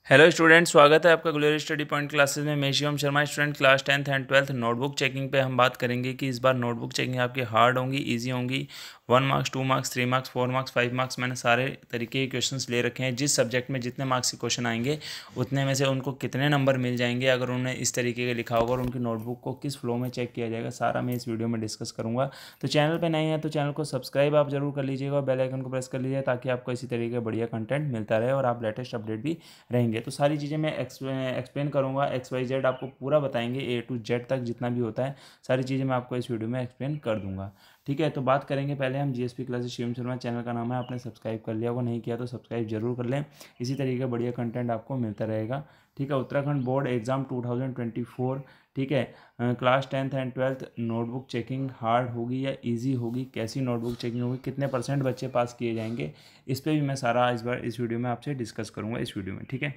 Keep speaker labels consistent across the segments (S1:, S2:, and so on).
S1: Hello student, स्वागत है आपका ग्लोरी स्टडी पॉइंट क्लासेस में। मैं Shivam Sharma, student class 10th and 12th। Notebook checking पे हम बात करेंगे कि इस बार नोटबुक चेकिंग आपकी हार्ड होंगी, इजी होंगी। 1 marks, 2 marks, 3 marks, 4 marks, 5 marks, मैंने सारे तरीके के क्वेश्चंस ले रखे हैं। जिस सब्जेक्ट में जितने मार्क्स के क्वेश्चन आएंगे उतने में से उनको कितने नंबर मिल जाएंगे अगर उन्होंने इस तरीके का लिखा होगा, और उनकी नोटबुक को किस फ्लो में चेक किया जाएगा, सारा मैं इस वीडियो में डिस्कस करूँगा। तो चैनल पर नए हैं तो चैनल को सब्सक्राइब आप जरूर कर लीजिएगा और बेल आइकन को प्रेस कर लीजिए ताकि आपको इसी तरीके का बढ़िया कंटेंट मिलता रहे और आप लेटेस्ट अपडेट भी रहेंगे। तो सारी चीज़ें मैं एक्सप्लेन करूँगा, XYZ आपको पूरा बताएंगे, A to Z तक जितना भी होता है सारी चीज़ें मैं आपको इस वीडियो में एक्सप्लेन कर दूंगा। ठीक है, तो बात करेंगे पहले हम GSP classes. Shivam Sharma channel का नाम है, आपने सब्सक्राइब कर लिया होगा, नहीं किया तो सब्सक्राइब जरूर कर लें। इसी तरीके का बढ़िया कंटेंट आपको मिलता रहेगा। ठीक है, उत्तराखंड बोर्ड एग्जाम 2024। ठीक है, class 10th and 12th notebook checking hard होगी या इजी होगी, कैसी नोटबुक चेकिंग होगी, कितने % बच्चे पास किए जाएंगे, इस पर भी मैं सारा इस बार इस वीडियो में आपसे डिस्कस करूँगा इस वीडियो में। ठीक है,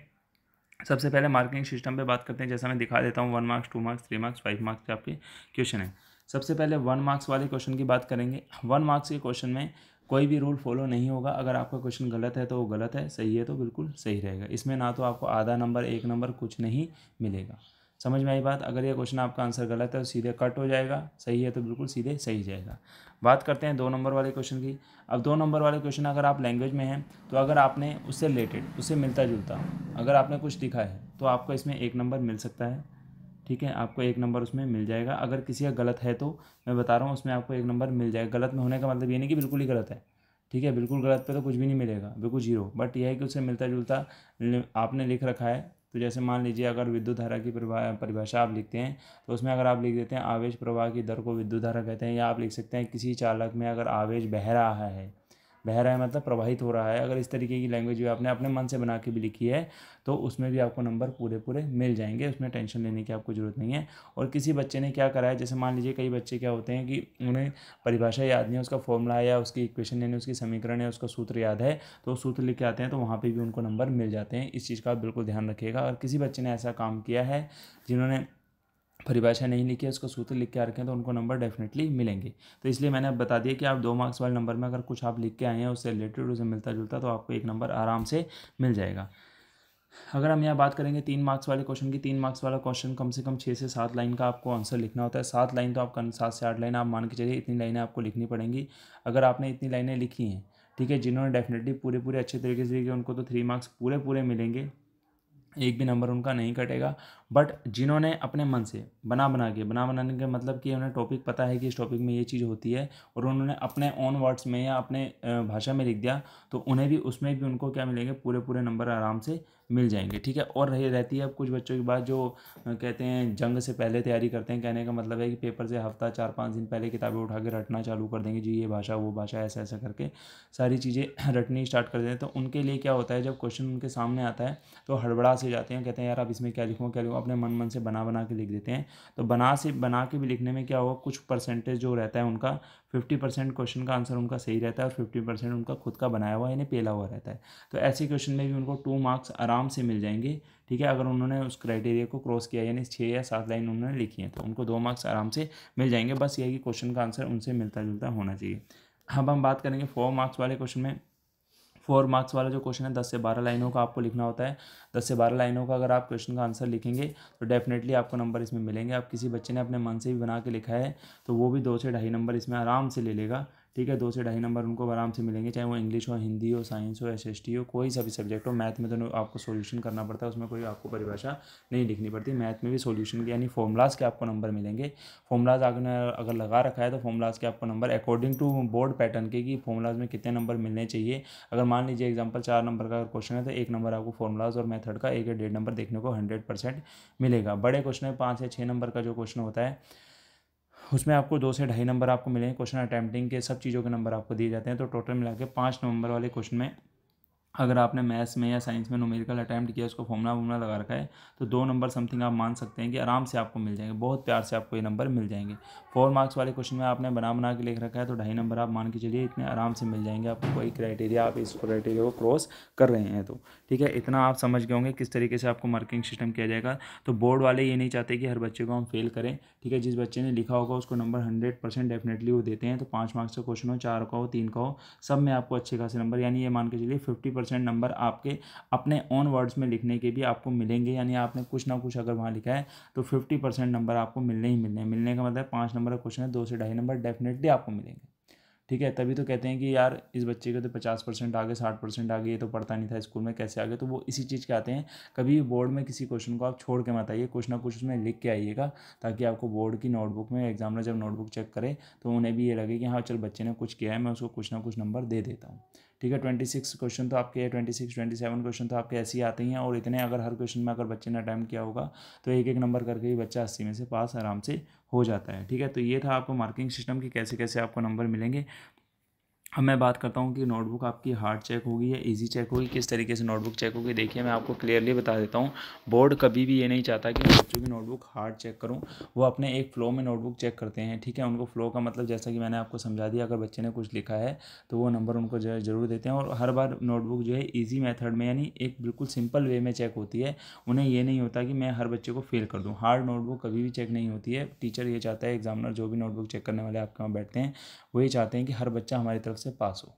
S1: सबसे पहले मार्किंग सिस्टम पे बात करते हैं। जैसा मैं दिखा देता हूँ, 1 मार्क्स, 2 मार्क्स, 3 मार्क्स, 5 मार्क्स के आपके क्वेश्चन है। सबसे पहले 1 मार्क्स वाले क्वेश्चन की बात करेंगे। 1 मार्क्स के क्वेश्चन में कोई भी रूल फॉलो नहीं होगा। अगर आपका क्वेश्चन गलत है तो वो गलत है, सही है तो बिल्कुल सही रहेगा। इसमें ना तो आपको आधा नंबर, 1 नंबर कुछ नहीं मिलेगा। समझ में आई बात? अगर ये क्वेश्चन आपका आंसर गलत है तो सीधे कट हो जाएगा, सही है तो बिल्कुल सीधे सही जाएगा। बात करते हैं 2 नंबर वाले क्वेश्चन की। अब 2 नंबर वाले क्वेश्चन अगर आप लैंग्वेज में हैं तो अगर आपने उससे रिलेटेड, उससे मिलता जुलता अगर आपने कुछ लिखा है तो आपको इसमें 1 नंबर मिल सकता है। ठीक है, आपको 1 नंबर उसमें मिल जाएगा। अगर किसी का गलत है तो मैं बता रहा हूँ उसमें आपको 1 नंबर मिल जाएगा। गलत में होने का मतलब ये नहीं कि बिल्कुल ही गलत है। ठीक है, बिल्कुल गलत पे तो कुछ भी नहीं मिलेगा, बिल्कुल जीरो। बट यह है कि उससे मिलता जुलता आपने लिख रखा है। तो जैसे मान लीजिए अगर विद्युत धारा की परिभाषा आप लिखते हैं तो उसमें अगर आप लिख देते हैं आवेश प्रवाह की दर को विद्युत धारा कहते हैं, या आप लिख सकते हैं किसी चालक में अगर आवेश बह रहा है मतलब प्रवाहित हो रहा है। अगर इस तरीके की लैंग्वेज भी आपने अपने मन से बना के भी लिखी है तो उसमें भी आपको नंबर पूरे पूरे मिल जाएंगे, उसमें टेंशन लेने की आपको ज़रूरत नहीं है। और किसी बच्चे ने क्या करा है, जैसे मान लीजिए कई बच्चे क्या होते हैं कि उन्हें परिभाषा याद नहीं है, उसका फॉर्मूला है या उसकी इक्वेशन यानी उसकी समीकरण है, उसका सूत्र याद है, तो सूत्र लिख के आते हैं तो वहाँ पर भी उनको नंबर मिल जाते हैं। इस चीज़ का आप बिल्कुल ध्यान रखिएगा। और किसी बच्चे ने ऐसा काम किया है जिन्होंने परिभाषा नहीं लिखी है, उसको सूत्र लिख के आ रखे हैं, तो उनको नंबर डेफिनेटली मिलेंगे। तो इसलिए मैंने अब बता दिया कि आप 2 मार्क्स वाले नंबर में अगर कुछ आप लिख के आए हैं उससे रिलेटेड, उसे मिलता जुलता, तो आपको 1 नंबर आराम से मिल जाएगा। अगर हम यहाँ बात करेंगे 3 मार्क्स वाले क्वेश्चन की, 3 मार्क्स वाला क्वेश्चन कम से कम 6 से 7 लाइन का आपको आंसर लिखना होता है। 7 लाइन तो आपका 7 से 8 लाइन आप मान के चलिए, इतनी लाइनें आपको लिखनी पड़ेंगी। अगर आपने इतनी लाइनें लिखी हैं, ठीक है, जिन्होंने डेफिनेटली पूरे पूरे अच्छे तरीके से लिखे उनको तो 3 मार्क्स पूरे पूरे मिलेंगे, एक भी नंबर उनका नहीं कटेगा। बट जिन्होंने अपने मन से बनाने के मतलब कि उन्हें टॉपिक पता है कि इस टॉपिक में ये चीज़ होती है और उन्होंने अपने ओन वर्ड्स में या अपने भाषा में लिख दिया, तो उन्हें भी उसमें भी उनको क्या मिलेंगे, पूरे पूरे नंबर आराम से मिल जाएंगे। ठीक है, और रही रहती है अब कुछ बच्चों की बात जो कहते हैं जंग से पहले तैयारी करते हैं। कहने का मतलब है कि पेपर से हफ्ता 4-5 दिन पहले किताबें उठा के रटना चालू कर देंगे, जी ये भाषा वो भाषा ऐसा ऐसा करके सारी चीज़ें रटनी स्टार्ट कर देते हैं। तो उनके लिए क्या होता है, जब क्वेश्चन उनके सामने आता है तो हड़बड़ा से जाते हैं, कहते हैं यार अब इसमें क्या लिखूँ क्या लिखूँ, अपने मन से बना के लिख देते हैं। तो बना के भी लिखने में क्या होगा, कुछ परसेंटेज जो रहता है उनका 50% क्वेश्चन का आंसर उनका सही रहता है और 50% उनका खुद का बनाया हुआ यानी पेला हुआ रहता है। तो ऐसे क्वेश्चन में भी उनको 2 मार्क्स आराम से मिल जाएंगे। ठीक है, अगर उन्होंने उस क्राइटेरिया को क्रॉस किया यानी 6 या 7 लाइन उन्होंने लिखी है तो उनको 2 मार्क्स आराम से मिल जाएंगे। बस यही कि क्वेश्चन का आंसर उनसे मिलता जुलता होना चाहिए। अब हम बात करेंगे 4 मार्क्स वाले क्वेश्चन में। 4 मार्क्स वाला जो क्वेश्चन है 10 से 12 लाइनों का आपको लिखना होता है। 10 से 12 लाइनों का अगर आप क्वेश्चन का आंसर लिखेंगे तो डेफिनेटली आपको नंबर इसमें मिलेंगे। अब किसी बच्चे ने अपने मन से भी बना के लिखा है तो वो भी 2 से ढाई नंबर इसमें आराम से ले लेगा। ठीक है, 2 से ढाई नंबर उनको आराम से मिलेंगे, चाहे वो इंग्लिश हो, हिंदी हो, साइंस हो, SST हो, कोई सा भी सब्जेक्ट हो। मैथ में तो आपको सॉल्यूशन करना पड़ता है, उसमें कोई आपको परिभाषा नहीं लिखनी पड़ती। मैथ में भी सॉल्यूशन के यानी फॉर्मूलाज के आपको नंबर मिलेंगे। फॉर्मूलाज अगर लगा रखा है तो फॉर्मूलाज के आपको number according to board pattern के कि फॉर्मूलाज में कितने नंबर मिलने चाहिए। अगर मान लीजिए एग्जाम्पल 4 नंबर का क्वेश्चन है तो 1 नंबर आपको फॉर्मूलाज और मेथड का 1 या 1.5 नंबर देखने को 100% मिलेगा। बड़े क्वेश्चन में 5 या 6 नंबर का जो क्वेश्चन होता है उसमें आपको 2 से ढाई नंबर आपको मिलेंगे। क्वेश्चन अटैम्प्टिंग के सब चीज़ों के नंबर आपको दिए जाते हैं। तो टोटल मिला के 5 नंबर वाले क्वेश्चन में अगर आपने मैथ्स में या साइंस में न्यूमेरिकल अटैम्प्ट किया, उसको फॉर्मूला लगा रखा है, तो 2 नंबर समथिंग आप मान सकते हैं कि आराम से आपको मिल जाएंगे, बहुत प्यार से आपको ये नंबर मिल जाएंगे। 4 मार्क्स वाले क्वेश्चन में आपने बना के लिख रखा है तो ढाई नंबर आप मान के चलिए इतने आराम से मिल जाएंगे आपको। कोई क्राइटेरिया आप इस क्राइटेरिया को क्रॉस कर रहे हैं तो ठीक है, इतना आप समझ गए होंगे किस तरीके से आपको मार्किंग सिस्टम किया जाएगा। तो बोर्ड वाले ये नहीं चाहते कि हर बच्चे को हम फेल करें। ठीक है, जिस बच्चे ने लिखा होगा उसको नंबर 100% डेफिनेटली वो देते हैं। तो 5 मार्क्स का क्वेश्चन हो, 4 का हो, 3 का हो, सब में आपको अच्छे खासे नंबर, यानी ये मान के चलिए 50% नंबर आपके अपने ऑन वर्ड्स में लिखने के भी आपको मिलेंगे, यानी आपने कुछ ना कुछ अगर वहाँ लिखा है तो 50% नंबर आपको मिलने ही मिलने हैं। मिलने का मतलब 5 नंबर का क्वेश्चन है, 2 से 2.5 नंबर डेफिनेटली आपको मिलेंगे। ठीक है, तभी तो कहते हैं कि यार इस बच्चे के तो 50% आ गए, 60% आ गए, ये तो पढ़ता नहीं था स्कूल में, कैसे आ गए? तो वो इसी चीज़ के आते हैं। कभी बोर्ड में किसी क्वेश्चन को आप छोड़ के मत आइए, कुछ ना कुछ उसमें लिख के आइएगा, ताकि आपको बोर्ड की नोटबुक में एग्जामिनर जब नोटबुक चेक करे तो उन्हें भी ये लगे कि हाँ चल बच्चे ने कुछ किया है, मैं उसको कुछ ना कुछ नंबर दे देता हूँ। ठीक है, 26 क्वेश्चन तो आपके 27 क्वेश्चन तो आपके ऐसे ही आते ही हैं, और इतने अगर हर क्वेश्चन में अगर बच्चे ने अटैम्प्ट किया होगा तो एक एक नंबर करके ही बच्चा 80 में से पास आराम से हो जाता है। ठीक है, तो ये था आपको मार्किंग सिस्टम की कैसे कैसे आपको नंबर मिलेंगे। अब मैं बात करता हूँ कि नोटबुक आपकी हार्ड चेक होगी या इजी चेक होगी, किस तरीके से नोटबुक चेक होगी। देखिए मैं आपको क्लियरली बता देता हूँ, बोर्ड कभी भी ये नहीं चाहता कि मैं बच्चों की नोटबुक हार्ड चेक करूँ। वो अपने एक फ़्लो में नोटबुक चेक करते हैं। ठीक है, उनको फ़्लो का मतलब जैसा कि मैंने आपको समझा दिया, अगर बच्चे ने कुछ लिखा है तो वो नंबर उनको जो है ज़रूर देते हैं। और हर बार नोटबुक जो है ईजी मेथड में, यानी एक बिल्कुल सिंपल वे में चेक होती है। उन्हें ये नहीं होता कि मैं हर बच्चे को फेल कर दूँ। हार्ड नोटबुक कभी भी चेक नहीं होती है। टीचर ये चाहता है, एग्जामिनर जो भी नोटबुक चेक करने वाले आपके वहाँ बैठते हैं, वो ये चाहते हैं कि हर बच्चा हमारी तरफ से पास हो।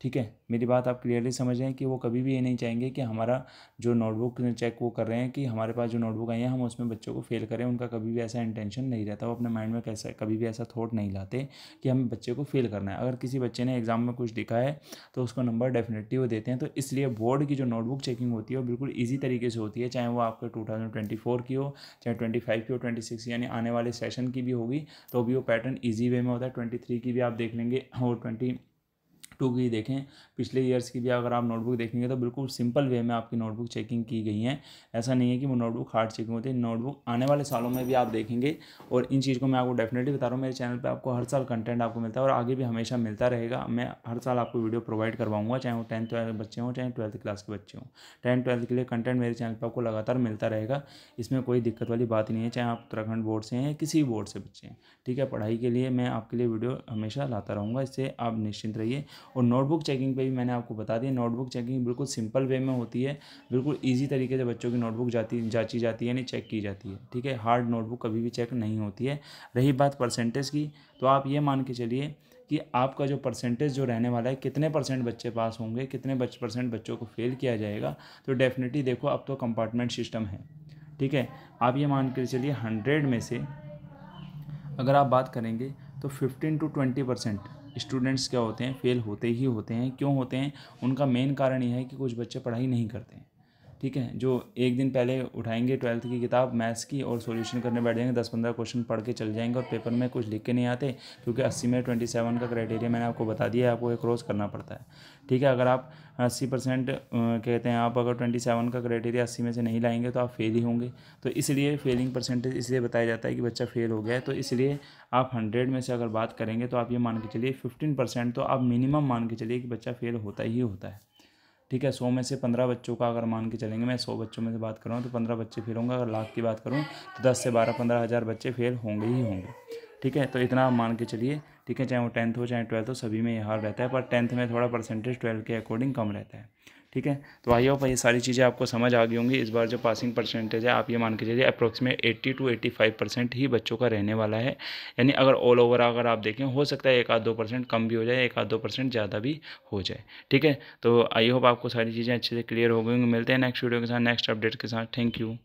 S1: ठीक है, मेरी बात आप क्लियरली समझ रहे हैं कि वो कभी भी ये नहीं चाहेंगे कि हमारा जो नोटबुक चेक वो कर रहे हैं कि हमारे पास जो नोटबुक आई है हम उसमें बच्चों को फेल करें। उनका कभी भी ऐसा इंटेंशन नहीं रहता, वो अपने माइंड में कैसा कभी भी ऐसा थॉट नहीं लाते कि हमें बच्चे को फेल करना है। अगर किसी बच्चे ने एग्जाम में कुछ लिखा है तो उसको नंबर डेफिनेटली वो देते हैं। तो इसलिए बोर्ड की जो नोटबुक चेकिंग होती है वो बिल्कुल ईजी तरीके से होती है, चाहे वो आपके 2024 की हो, चाहे 25 की हो, 26 यानी आने वाले सेशन की भी होगी, तो भी वो पैटर्न ईजी वे में होता है। 23 की भी आप देख लेंगे और 22 की देखें, पिछले ईयर्स की भी अगर आप नोटबुक देखेंगे तो बिल्कुल सिंपल वे में आपकी नोटबुक चेकिंग की गई है। ऐसा नहीं है कि वो नोटबुक हार्ड चेकिंग होती है। नोटबुक आने वाले सालों में भी आप देखेंगे, और इन चीज़ को मैं आपको डेफिनेटली बता रहा हूँ। मेरे चैनल पे आपको हर साल कंटेंट आपको मिलता है, और आगे भी हमेशा मिलता रहेगा। मैं हर साल आपको वीडियो प्रोवाइड करवाऊंगा, चाहे वो 10th बच्चे हों, चाहे 12th क्लास के बच्चे हों। 10th 12th के लिए कंटेंट मेरे चैनल पर आपको लगातार मिलता रहेगा। इसमें कोई दिक्कत वाली बात नहीं है, चाहे आप उत्तराखंड बोर्ड से हैं या किसी बोर्ड से बच्चे हैं। ठीक है, पढ़ाई के लिए मैं आपके लिए वीडियो हमेशा लाता रहूँगा, इससे आप निश्चिंत रहिए। और नोटबुक चेकिंग पे भी मैंने आपको बता दिया, नोटबुक चेकिंग बिल्कुल सिंपल वे में होती है, बिल्कुल इजी तरीके से बच्चों की नोटबुक जांची जाती है, यानी चेक की जाती है। ठीक है, हार्ड नोटबुक कभी भी चेक नहीं होती है। रही बात परसेंटेज की, तो आप ये मान के चलिए कि आपका जो परसेंटेज जो रहने वाला है, कितने परसेंट बच्चे पास होंगे, कितने परसेंट बच्चों को फेल किया जाएगा। तो डेफिनेटली देखो, अब तो कंपार्टमेंट सिस्टम है। ठीक है, आप ये मान के चलिए 100 में से अगर आप बात करेंगे तो 15 to 20% स्टूडेंट्स क्या होते हैं, फेल होते ही होते हैं। क्यों होते हैं? उनका मेन कारण यह है कि कुछ बच्चे पढ़ाई नहीं करते हैं। ठीक है, जो एक दिन पहले उठाएंगे 12th की किताब मैथ्स की और सॉल्यूशन करने बैठ जाएंगे, 10-15 क्वेश्चन पढ़ के चल जाएंगे और पेपर में कुछ लिख के नहीं आते, क्योंकि 80 में 27 का क्राइटेरिया मैंने आपको बता दिया है, आपको ये क्रॉस करना पड़ता है। ठीक है, अगर आप 80% कहते हैं, आप अगर 27 का क्राइटेरिया 80 में से नहीं लाएंगे तो आप फेल ही होंगे। तो इसलिए फेलिंग परसेंटेज इसलिए बताया जाता है कि बच्चा फेल हो गया है। तो इसलिए आप 100 में से अगर बात करेंगे तो आप ये मान के चलिए 15% तो आप मिनिमम मान के चलिए कि बच्चा फेल होता ही होता है। ठीक है, 100 में से 15 बच्चों का अगर मान के चलेंगे, मैं 100 बच्चों में से बात कर रहा हूँ तो 15 बच्चे फेल होंगे। अगर लाख की बात करूँ तो 10 से 12-15 हज़ार बच्चे फेल होंगे ही होंगे। ठीक है, तो इतना आप मान के चलिए। ठीक है, चाहे वो 10th हो चाहे 12th हो, सभी में ये हाल रहता है, पर 10th में थोड़ा परसेंटेज 12th के अकॉर्डिंग कम रहता है। ठीक है, तो आई होप ये सारी चीज़ें आपको समझ आ गई होंगी। इस बार जो पासिंग परसेंटेज है आप ये मान के चलिए अप्रॉक्सीमेट 80 to 85% ही बच्चों का रहने वाला है। यानी अगर ऑल ओवर अगर आप देखें, हो सकता है 1-2% कम भी हो जाए, 1-2% ज़्यादा भी हो जाए। ठीक है, तो आई होप आपको सारी चीज़ें अच्छे से क्लियर हो गई होंगी। मिलते हैं नेक्स्ट वीडियो के साथ, नेक्स्ट अपडेट के साथ। Thank you.